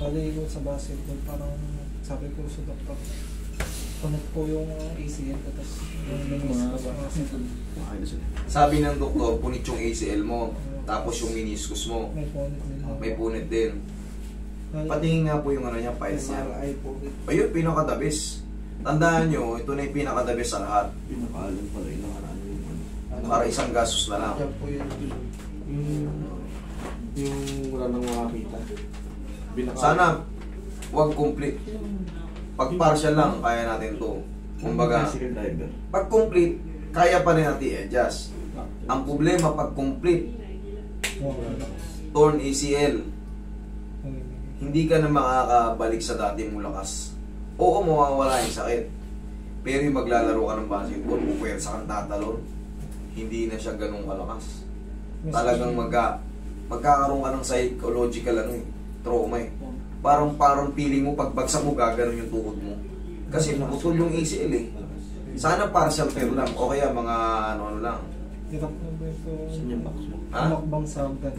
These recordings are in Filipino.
Bali ko sa basketball, parang sabi ko sa doktor, connect po yung ACL ko, tapos yung meniscus ko. Sabi ng doktor, punit yung ACL mo, tapos yung meniscus mo, May punit din. may punit din. Patingin nga po yung ano niya, files niya. MRI po. Ayun, pinakadabis. Tandaan nyo, ito na yung pinakadabis sa lahat. Pinakaalam pala yung nakaraan yung ano. Para isang gastos na lang. Yan po yun. Yung wala nang makakita. Sana, huwag complete. Pag partial lang, kaya natin to. Kumbaga, Bicycle driver. pag complete, kaya pa rin natin i-adjust. Ang problema, pag complete, torn ACL, hindi ka na makakabalik sa dati mong lakas. Oo, mawawala yung sakit. Pero yung maglalaro ka ng basketball, puwersa kang tatalon, hindi na siya ganun kalakas. Talagang magkakaroon ka ng psychological trauma eh. Parang feeling mo pagbagsak mo gaganon yung tuhod mo. Kasi putol yung ACL eh. Sana partial tear lang o kaya mga ano lang. Hirap na ba ito? Saan yung box mo? Ha? Tumakbang sa hagdan.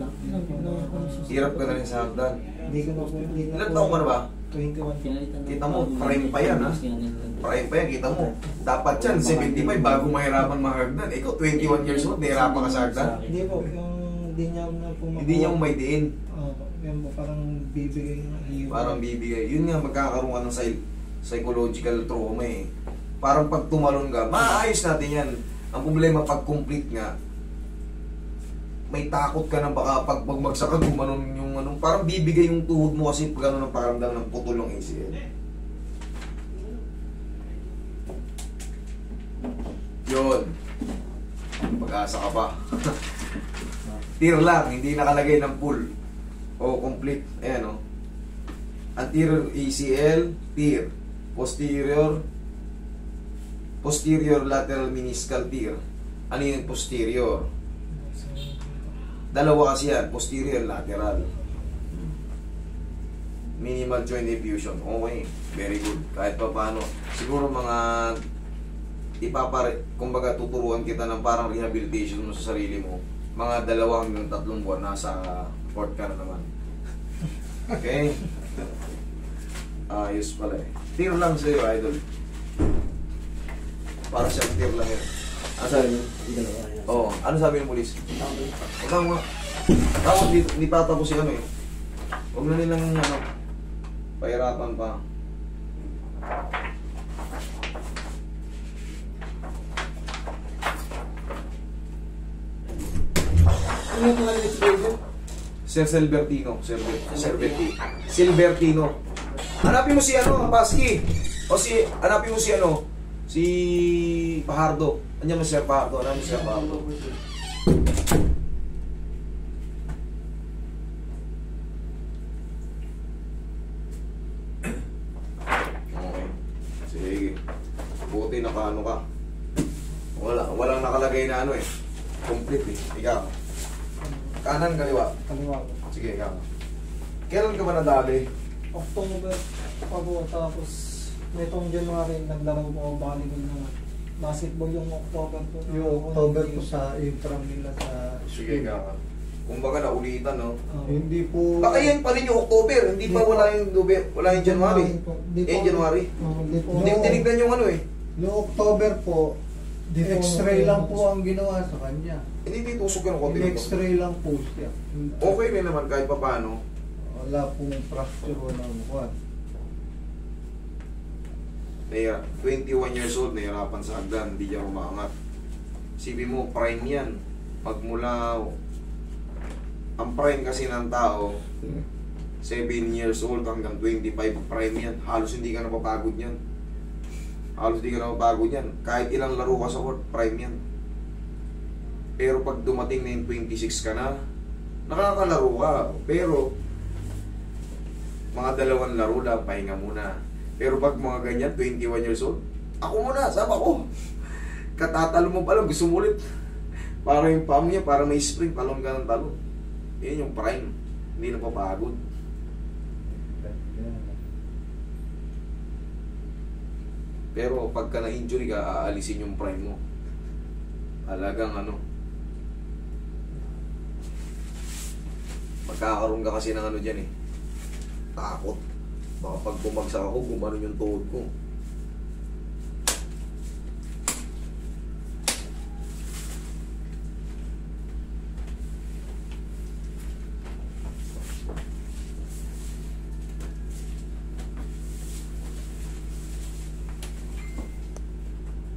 Hirap ka na rin sa hagdan. Hindi ko na po. Ilan taong ka na ba? 21. Kita mo, prime pa yan ha. Prime pa yan, kita mo. Dapat yan, 75 bago mahirapan mahagdan. Ikaw, 21 years old, nahirapan ka sa hagdan. Hindi po, yung hindi niya na po Hindi niya mo may diin. Yan po, parang bibigay ng iyo. Parang bibigay. Yun nga, magkakaroon ka ng psychological trauma eh. Parang pag tumalon ka, maayos natin yan. Ang problema, pag complete nga, may takot ka na baka pag magmagsak ka, gumanon yung ano, parang bibigay yung tuhod mo kasi pag ano ng pakiramdam ng putol ng ACL. Yun. Pag-asa ka pa. Tear lang, hindi nakalagay ng full. O complete. Ayan o. Anterior ACL, tear. Posterior lateral meniscal tear. Ano yung posterior? Dalawa kasi yan, posterior lateral. Minimal joint effusion. Okay, very good. Kahit pa paano. Siguro mga kumbaga tuturuan kita ng parang rehabilitation mo sa sarili mo. Mga 2 hanggang 3 buwan, nasa 4th ka na naman. Okay? Ayos pala eh. Tear lang sa'yo, idol. Para siyang tear lang yun. Asan yun? Oo. Ano sabi ng polis? Huwag lang mga... Tapos hindi pa tapos yung ano eh. Huwag na nilang pahirapan pa. Ano yung pangalan ni Silvertino? Sir Silvertino. Hanapin mo si Paski. O hanapin mo si Pajardo. Andiyan mo si Sir Pajardo. Hanapin mo si Sir Pajardo. Okay. Sige. Buti nakaano ka. Walang nakalagay na complete eh. Ikaw. Kanan, kaliwa. Kaliwa po. Sige, ikaw. Kailan ka ba nadali? October pa po, tapos nitong January naglaro po ako volleyball na basketball yung October po. Yung October po sa intram nila sa Sige, ikaw. Kumbaga naulitan, no? Hindi po... Baka yan pa rin yung October, hindi pa wala yung January. January. Hindi po. Hindi ko tinignan yung Yung October po, x-ray lang po ang ginawa sa kanya. Hindi tusok ka ng konti. X-ray lang po siya. Okay rin naman kahit pa paano. Wala pong fracture o ng buwan. 21 years old, nahirapan sa hagdan, hindi niya umaangat. Sabi mo, prime yan. Pagmula, ang prime kasi ng tao, 7 years old hanggang 25, prime yan. Halos hindi ka napapagod yan. Kahit ilang laro ka sa court, prime yan. Pero pag dumating na yung 26 ka na, nakakalaro ka. Pero, mga 2 laro lang, pahinga muna. Pero pag mga ganyan, 21 years old, ako muna, saba ko. Katatalo mo pala, gusto mo ulit. Para yung palm niya, para may spring, talon ka ng talon. Yan yung prime. Hindi na papagod. Pero pagka na-injury ka, aalisin yung prime mo. Talagang magkakaroon ka kasi ng dyan eh. takot. Baka pag bumagsak ako, gumanon yung tuhod ko.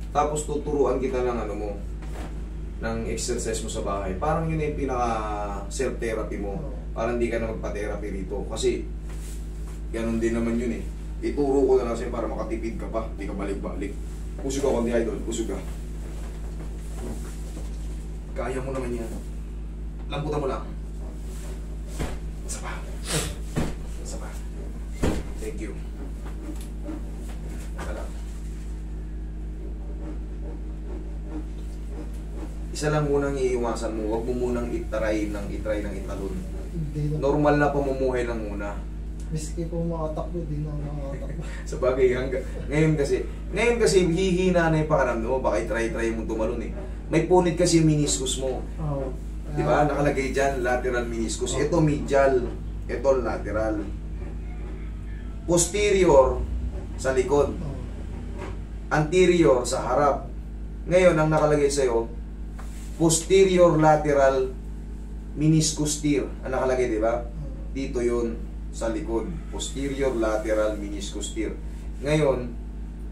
Tapos tuturuan kita ng ano mo, ng exercise mo sa bahay. Parang yun yung pinaka self-therapy mo. Parang hindi ka na magpa-therapy rito. Kasi, ganun din naman yun eh. Ituro ko na lang sa'yo para makatipid ka pa. Hindi ka balik-balik. Pusog ka, kundi idol. Pusog ka. Kaya mo naman yan. Lamputan mo lang. Isa pa. Isa pa. Thank you. Naka lang. Isa lang munang iiwasan mo. Huwag mo munang itry ng italon. Hindi na. Normal na pamumuhay lang muna. Miski po makatakbo, di na makatakbo. Sa bagay, ngayon kasi hihina na yung pakaramdam mo, baka i-try mo tumalon eh. May punit kasi yung meniscus mo. Oo. Di ba? Nakalagay dyan, lateral meniscus. Ito medial, ito lateral. Posterior, sa likod. Oo. Anterior, sa harap. Ngayon, ang nakalagay sa'yo, posterior lateral meniscus tear. Ang nakalagay, di ba? Dito yun. Sa likod, posterior lateral meniscus tear. Ngayon,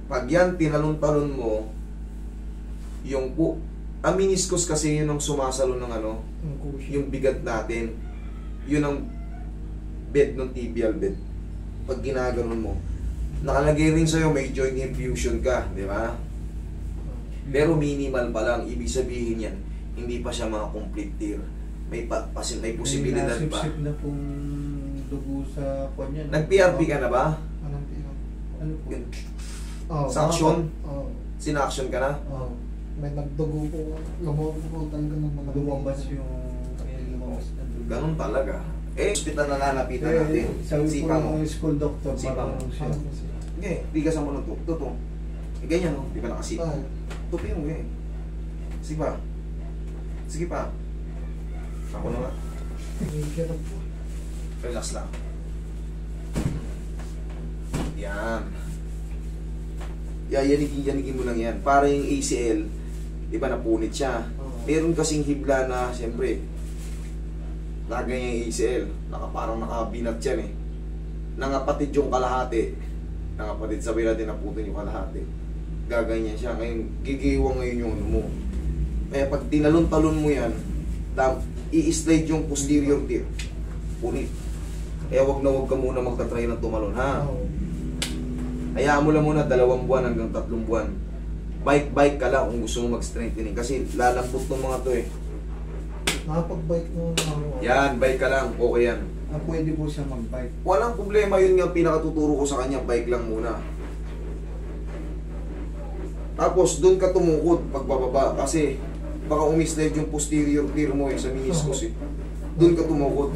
pag yan tinalon-talon mo, yung ang meniscus kasi yun ang sumasalo ng ano, yung bigat natin. Yun ang bed ng tibial bed. Pag ginaganon mo, nakalagay rin sa'yo may joint infusion ka, di ba? Pero minimal pa lang, ibig sabihin yan, hindi pa siya mga complete tear. May posibilidad pa. Nasipsip na pong dugo sa kanya. Nag-PRP ka na ba? Anong PRP? Ano po? Yun. Oh, Sa action? Oo. Sina-action ka na? Oo. May nagdugo po. Lumabas po talaga ng mga Lumabas yung lumabas na dugo. Ganun talaga. Eh, hospital na lalapitan natin. Sabi po Sipa mo. ng school doctor, Sipa mo. parang siya. Sige, bigasan mo ng to. Eh, ganyan no? Di ba nakasipa? Ay, Tupi mo eh. Sige pa. Sige pa. Ako na nga. may hirap po. Relax lang. Yan. Yanigin mo lang yan. Para yung ACL, di ba napunit siya. Meron kasing hibla na, siyempre, lagay niya yung ACL. Parang nakabinat yan eh. Nangapatid yung kalahati. Nangapatid, sabi natin naputin yung kalahati. Gaganyan siya. Ngayon, gigiwang ngayon yung ano mo. Kaya pag tinalon-talon mo yan, i-slide yung posterior tear. Punit. Kaya wag ka muna magta-try ng tumalon, ha? Oo. Hayaan mo lang muna 2 buwan hanggang 3 buwan. Bike ka lang kung gusto mo mag-strengthening. Kasi lalambot ng mga to eh. Nakapag-bike nung ako. Yan, bike ka lang. Okay yan. Ah, pwede po siya mag-bike. Walang problema, yun nga pinakatuturo ko sa kanya. Bike lang muna. Tapos doon ka tumukod pagbababa. Kasi baka umislide yung posterior tear mo eh, sa meniscus eh. Doon ka tumukod.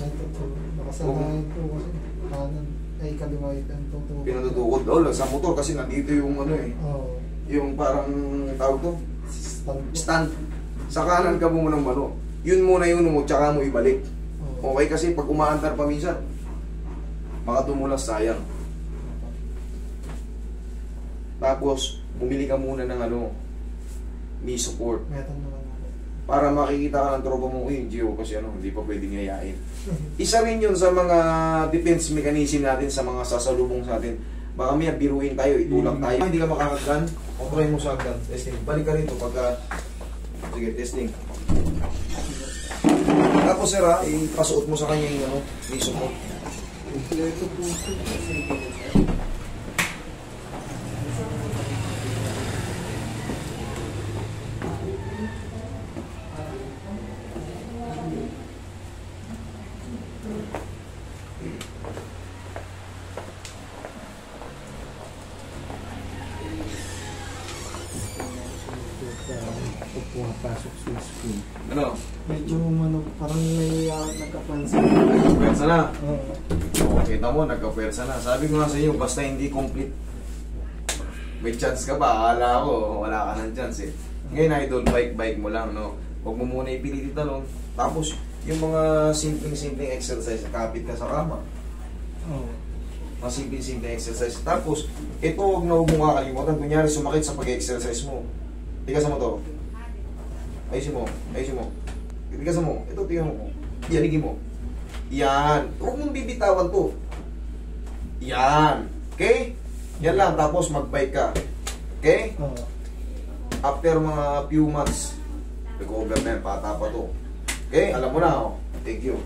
Nakasanayan po kasi kanan ay kaliwa yung tutuko. Pinatutukod. Oh, sa motor kasi nandito yung ano eh. Oo. Yung parang tawag to, Stand po. stand. Sa kanan ka muna ng mano. Yun muna yung mo, tsaka mo ibalik. Oo. Okay, kasi pag umaandar pa minsan, baka dumulas, sayang. Tapos, bumili ka muna ng ano, knee support. Meron naman ako. Para makikita ka ng tropa mo, yung Gio, kasi ano, hindi pa pwedeng yayain. Isa rin yun sa mga defense mechanism natin, sa mga sasalubong sa atin. Baka may biruin tayo, itulak tayo. Hindi ka makakagdan, o try mo sa hagdan. Testing. Balik ka rito pagka... Sige, testing. Tapos sir ha, ipasuot mo sa kanya yung ano, knee support. Kompleto po ito. Pag pumapasok sa school. Ano? Medyo parang may nagkapansin. Nagkapersa na. Oo. O, kita mo, nagkapersa na. Sabi ko nga sa iyo, basta hindi complete. May chance ka ba? Akala ko, wala ka ng chance eh. Ngayon, idol, bike mo lang, no? Huwag mo muna ipilit italon. Tapos, yung mga simpleng exercise, kapit ka sa kama. Oo. Mga simple-simple exercise. Tapos, ito huwag na huwag mong kakalimutan. Kunyari, sumakit sa pag-exercise mo. Tigasan mo to. Ayusin mo. Ayusin mo. Tigasan mo. Ito, tingnan mo. Iyaligin mo. Yan. Huwag mong bibitawan to. Yan. Okay? Yan lang. Tapos, mag-bike ka. Okay? Oo. After mga few months, recover na yan. Pata pa to. Okay? Alam mo na, oh. Thank you.